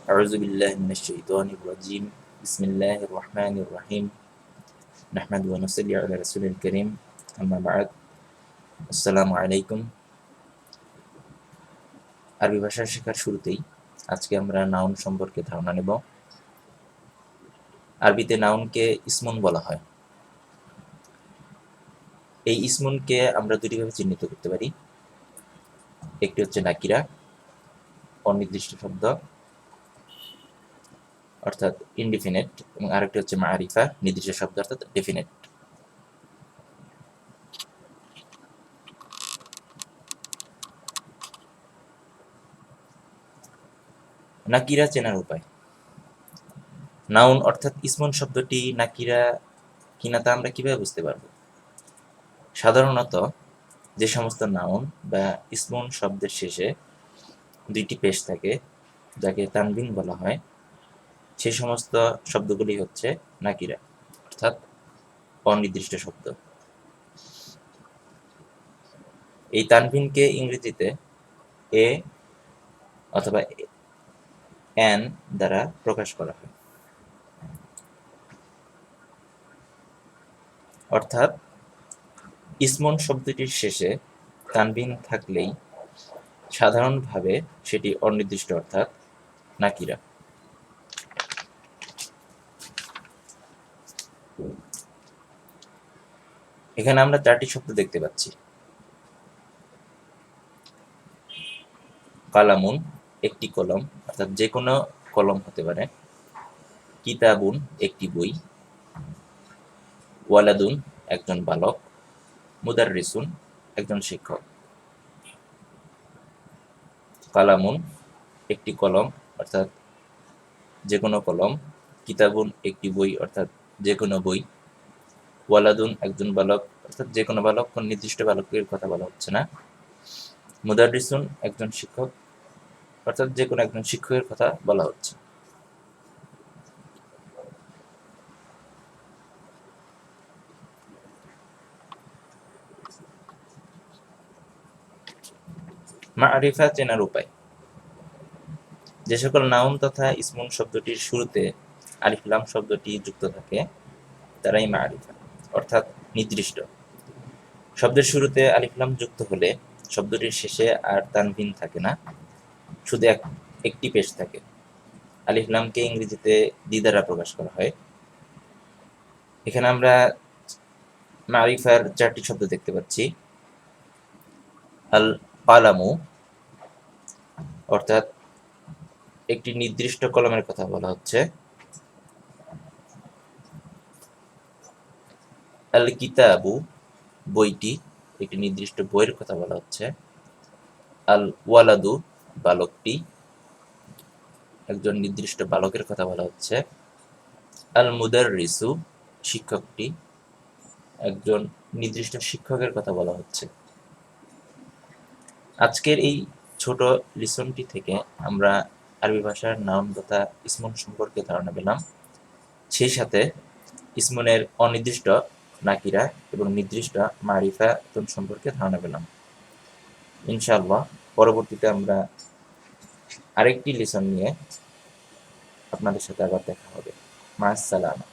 أعوذ بالله من الشيطان الرجيم بسم الله الرحمن الرحيم نحمد ونصلي على رسول الكريم أما بعد আসসালামু আলাইকুম। আরবি ভাষা শেখার শুরুতেই আজকে আমরা নাউন সম্পর্কে ধারণা নেব। আরবিতে নাউনকে ইসমুন বলা হয়। এই ইসমুনকে আমরা দুইভাবে চিহ্নিত করতে পারি। একটি হচ্ছে নাকিরা, অনির্দিষ্ট শব্দ অর্থাৎ ইনডিফিনিট, এবং আরেকটি হচ্ছে মারিফা, নির্দিষ্ট শব্দ অর্থাৎ ডেফিনিট। নাকিরা চেনার উপায়। নাউন অর্থাৎ ইসমুন শব্দটি নাকিরা কিনা তা আমরা কিভাবে বুঝতে পারবো? সাধারণত যে সমস্ত নাউন বা ইসমুন শব্দের শেষে দুইটি পেশ থাকে, যাকে তানবিন বলা হয়, সে সমস্ত শব্দগুলি হচ্ছে নাকিরা অর্থাৎ অনির্দিষ্ট শব্দ। এই তানবিনকে ইংরেজিতে এ অথবা এন দ্বারা প্রকাশ করা হয়। অর্থাৎ ইসমুন শব্দটির শেষে তানবিন থাকলেই সাধারণভাবে সেটি অনির্দিষ্ট অর্থাৎ নাকিরা। এখানে আমরা চারটি শব্দ দেখতে পাচ্ছি। কালামুন একটি কলম, অর্থাৎ যে কোনো কলম হতে পারে। কিতাবুন একটি বই। ওয়ালাদুন একজন বালক। মুদাররিসুন একজন শিক্ষক। কালামুন একটি কলম, অর্থাৎ যে কোনো কলম। কিতাবুন একটি বই, অর্থাৎ যে কোনো বই। ওয়ালাদুন একজন বালক, অর্থাৎ যে কোনো বালক, কোন নির্দিষ্ট বালকের কথা বলা হচ্ছে না। মুদাররিসুন একজন শিক্ষক, অর্থাৎ যে কোনো একজন শিক্ষকের কথা বলা হচ্ছে। মারিফা চেনার উপায়। যে সকল নাউন তথা ইসমুন শব্দটির শুরুতে আলিফ লাম শব্দটি যুক্ত থাকে তারাই মারিফা অর্থাৎ নির্দিষ্ট। শব্দের শুরুতে আলিফ লাম যুক্ত হলে শব্দটির শেষে আর তানবিন থাকে না, শুধু একটি পেশ থাকে। আলিফ লামকে ইংরেজিতে দি দ্বারা প্রকাশ করা হয়। এখানে আমরা মারিফার চারটি শব্দ দেখতে পাচ্ছি। আল কালামু অর্থাৎ একটি নির্দিষ্ট কলমের কথা বলা হচ্ছে। আল কিতাবু বইটি, একটি নির্দিষ্ট বইয়ের কথা বলা হচ্ছে। আল ওয়ালাদু বালকটি, একজন নির্দিষ্ট বালকের কথা বলা হচ্ছে। আল মুদাররিসু শিক্ষকটি, একজন নির্দিষ্ট শিক্ষকের কথা বলা হচ্ছে। আজকের এই ছোট লিসনটি থেকে আমরা আরবি ভাষার নাউন তথা ইসমুন সম্পর্কে ধারণা পেলাম। সেই সাথে ইসমুনের অনির্দিষ্ট নাকিরা এবং নির্দিষ্ট মারিফা সম্পর্কে ধারণা পেলাম। ইনশাআল্লাহ পরবর্তীতে আমরা আরেকটি লিসন নিয়ে আপনাদের সাথে আবার দেখা হবে। মা আসসালামা।